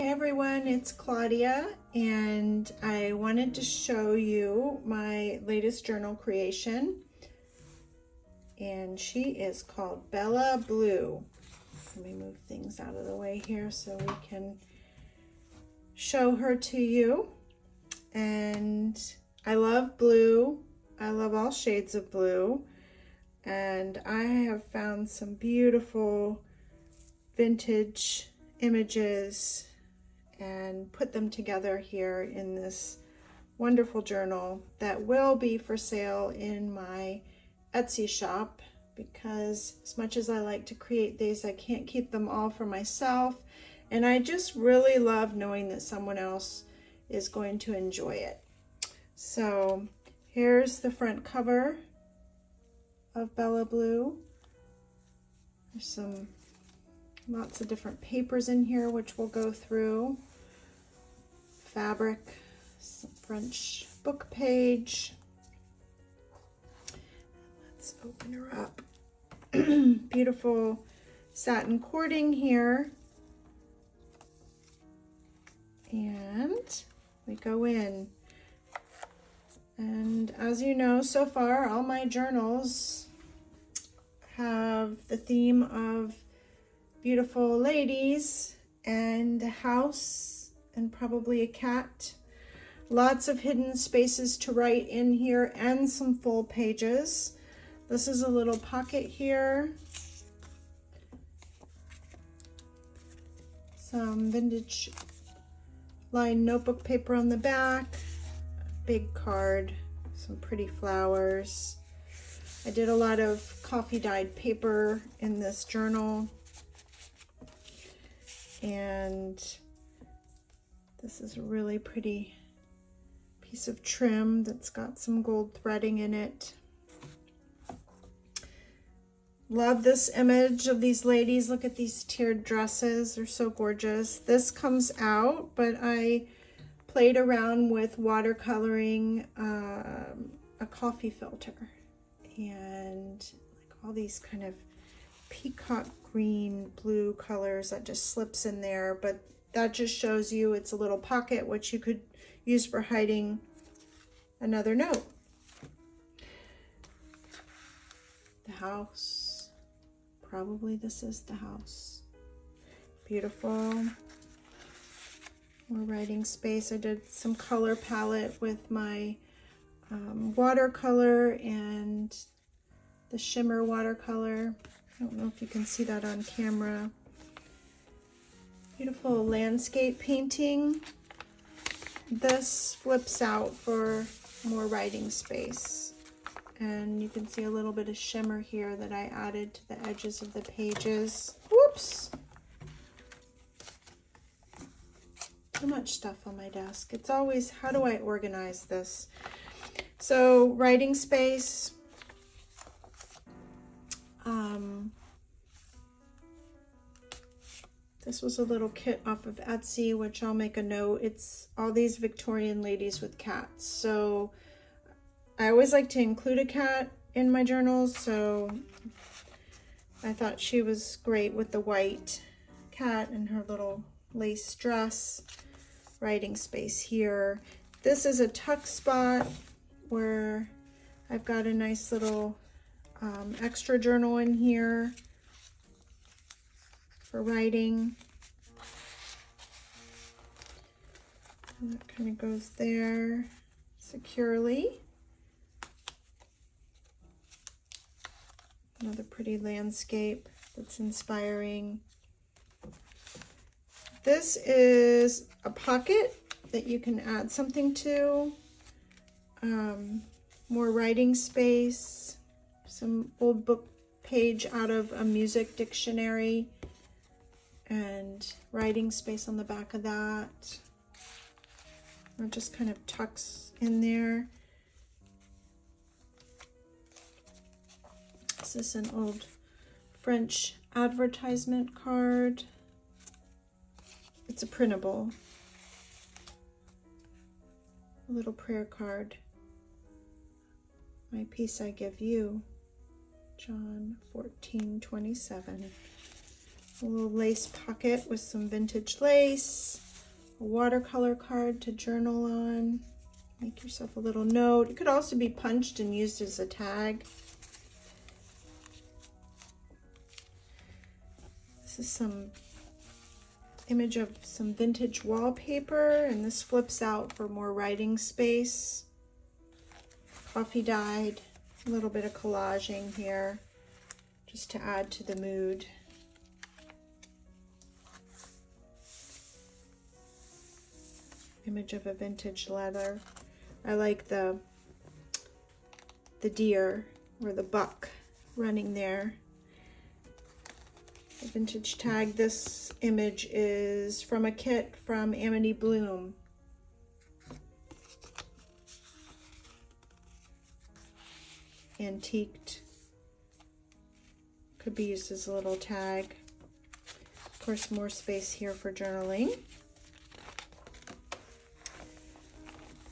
everyone, it's Claudia, and I wanted to show you my latest journal creation, and she is called Bleu. Let me move things out of the way here so we can show her to you. And I love blue. I love all shades of blue, and I have found some beautiful vintage images and put them together here in this wonderful journal that will be for sale in my Etsy shop, because as much as I like to create these, I can't keep them all for myself, and I just really love knowing that someone else is going to enjoy it. So here's the front cover of Bleu. There's lots of different papers in here which we'll go through. Fabric, some French book page. Let's open her up. Beautiful satin cording here. And we go in. And as you know, so far all my journals have the theme of beautiful ladies and a house and probably a cat. Lots of hidden spaces to write in here and some full pages. This is a little pocket here. Some vintage lined notebook paper on the back. Big card, some pretty flowers. I did a lot of coffee dyed paper in this journal. And this is a really pretty piece of trim that's got some gold threading in it. Love this image of these ladies. Look at these tiered dresses. They're so gorgeous. This comes out, but I played around with watercoloring a coffee filter, and like all these kind of peacock green blue colors that just slips in there, but that just shows you it's a little pocket which you could use for hiding another note. The house, probably this is the house. Beautiful. More writing space. I did some color palette with my watercolor and the shimmer watercolor. I don't know if you can see that on camera. Beautiful landscape painting. This flips out for more writing space. And you can see a little bit of shimmer here that I added to the edges of the pages. Whoops! Too much stuff on my desk. It's always, how do I organize this? So, writing space. This was a little kit off of Etsy, which I'll make a note. It's all these Victorian ladies with cats. So I always like to include a cat in my journals, so I thought she was great with the white cat and her little lace dress. Writing space here. This is a tuck spot where I've got a nice little extra journal in here for writing. And that kind of goes there securely. Another pretty landscape that's inspiring. This is a pocket that you can add something to. More writing space. Some old book page out of a music dictionary. And writing space on the back of that. It just kind of tucks in there. This is an old French advertisement card. It's a printable. A little prayer card. My peace I give you. John 14:27. A little lace pocket with some vintage lace. a watercolor card to journal on. Make yourself a little note. It could also be punched and used as a tag. This is some image of some vintage wallpaper, and this flips out for more writing space. Coffee dyed, a little bit of collaging here just to add to the mood. Image of a vintage leather. I like the deer or the buck running there. The vintage tag. This image is from a kit from Amity Bloom. Antiqued. Could be used as a little tag. Of course, more space here for journaling.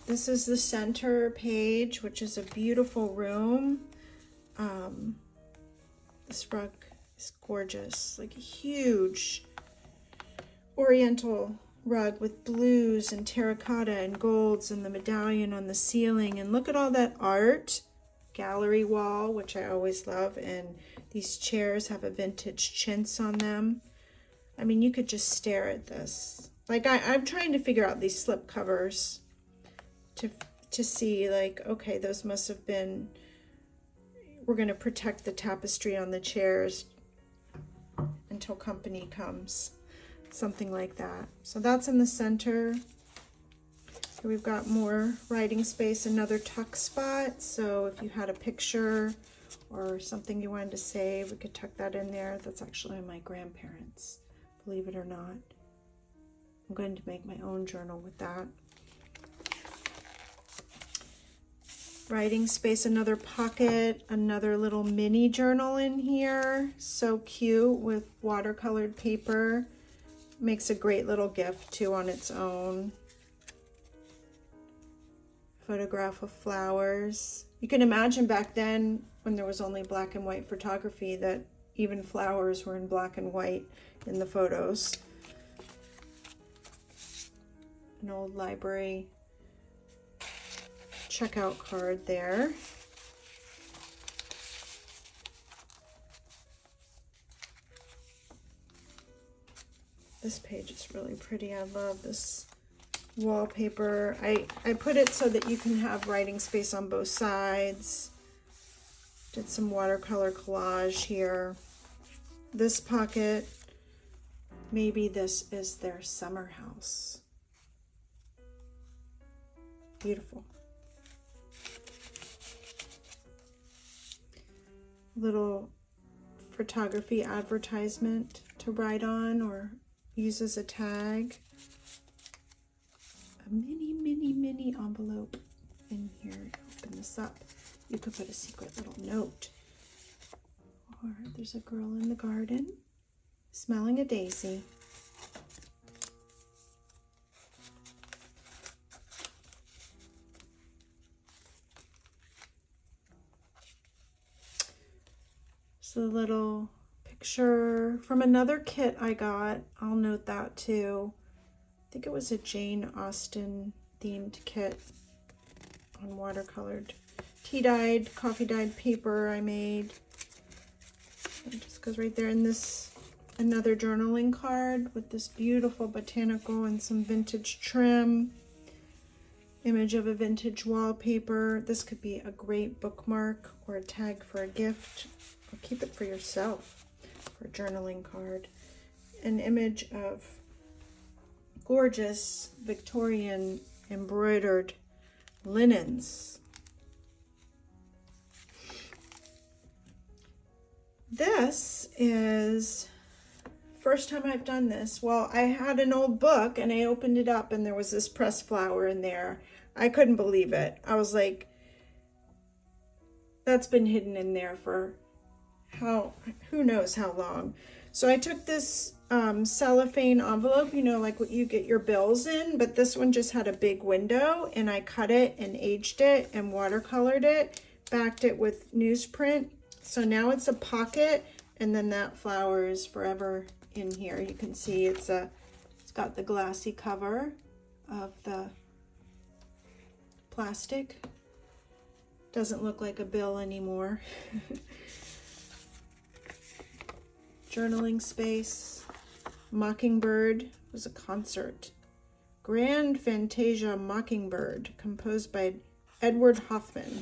This is the center page, which is a beautiful room. This rug is gorgeous, like a huge oriental rug with blues and terracotta and golds and the medallion on the ceiling. And look at all that art. Gallery wall, which I always love, and these chairs have a vintage chintz on them. I mean, you could just stare at this. Like I'm trying to figure out these slip covers to see, like, okay, those must have been, we're going to protect the tapestry on the chairs until company comes, something like that. So that's in the center. Here we've got more writing space, another tuck spot. So if you had a picture or something you wanted to save, we could tuck that in there. That's actually my grandparents, believe it or not. I'm going to make my own journal with that. Writing space, another pocket, another little mini journal in here. So cute with watercolored paper. Makes a great little gift too on its own. Photograph of flowers. You can imagine back then when there was only black and white photography that even flowers were in black and white in the photos. An old library checkout card there. This page is really pretty. I love this wallpaper. I put it so that you can have writing space on both sides. Did some watercolor collage here. This pocket, maybe this is their summer house. Beautiful. Little photography advertisement to write on or use as a tag. A mini envelope in here. Open this up. You could put a secret little note. Or there's a girl in the garden smelling a daisy. A little picture from another kit I got. I'll note that too. I think it was a Jane Austen themed kit on watercolored tea dyed, coffee dyed paper I made. It just goes right there. In this, another journaling card with this beautiful botanical and some vintage trim. Image of a vintage wallpaper. This could be a great bookmark or a tag for a gift. Or keep it for yourself for a journaling card. An image of gorgeous Victorian embroidered linens. This is first time I've done this. Well, I had an old book and I opened it up and there was this pressed flower in there. I couldn't believe it. I was like, that's been hidden in there for who knows how long. So I took this cellophane envelope, you know, like what you get your bills in, but this one just had a big window, and I cut it and aged it and watercolored it, backed it with newsprint. So now it's a pocket, and then that flower is forever in here. You can see it's got the glassy cover of the plastic. Doesn't look like a bill anymore. Journaling space. Mockingbird was a concert. Grand Fantasia Mockingbird, composed by Edward Hoffman.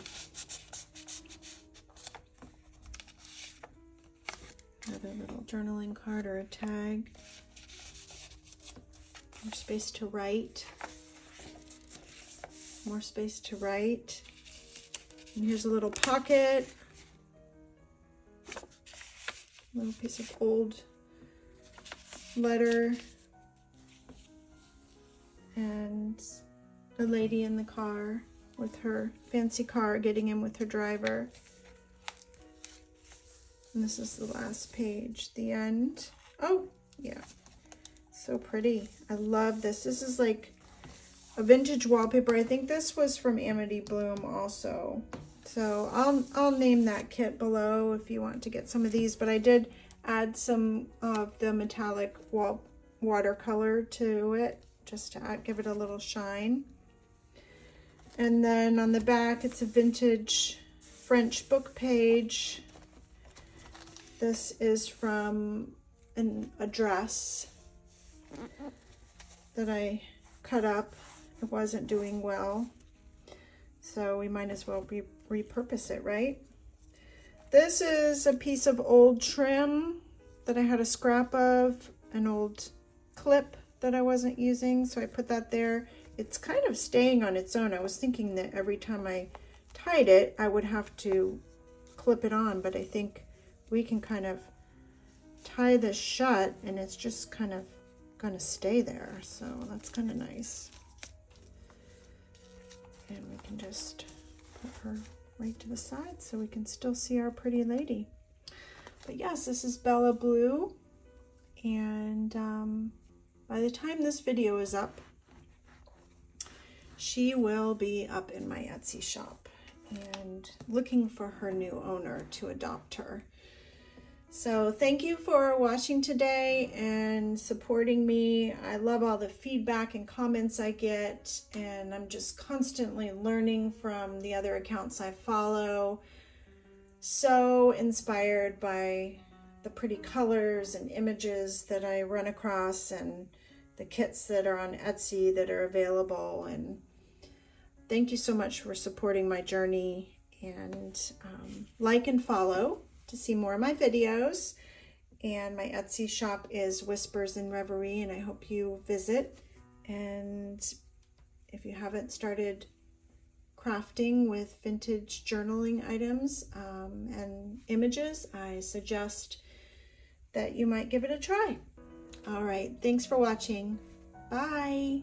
Another little journaling card or a tag. More space to write. More space to write. And here's a little pocket. A little piece of old letter. And a lady in the car with her fancy car getting in with her driver. And this is the last page, the end. Oh, yeah. So pretty. I love this. This is like a vintage wallpaper. I think this was from Amity Bloom also. So I'll name that kit below if you want to get some of these. But I did add some of the metallic watercolor to it just to give it a little shine. And then on the back, it's a vintage French book page. This is from a dress that I cut up. It wasn't doing well, so we might as well repurpose it, right? This is a piece of old trim that I had a scrap of, an old clip that I wasn't using, so I put that there. It's kind of staying on its own. I was thinking that every time I tied it, I would have to clip it on, but I think we can kind of tie this shut and it's just kind of going to stay there. So that's kind of nice. And we can just put her right to the side so we can still see our pretty lady. But yes, this is Bella Bleu. And by the time this video is up, she will be up in my Etsy shop and looking for her new owner to adopt her. So thank you for watching today and supporting me. I love all the feedback and comments I get, and I'm just constantly learning from the other accounts I follow. So inspired by the pretty colors and images that I run across and the kits that are on Etsy that are available. And thank you so much for supporting my journey, and like and follow to see more of my videos. And my Etsy shop is Whispers in Reverie, and I hope you visit. And if you haven't started crafting with vintage journaling items and images, I suggest that you might give it a try. All right, thanks for watching. Bye.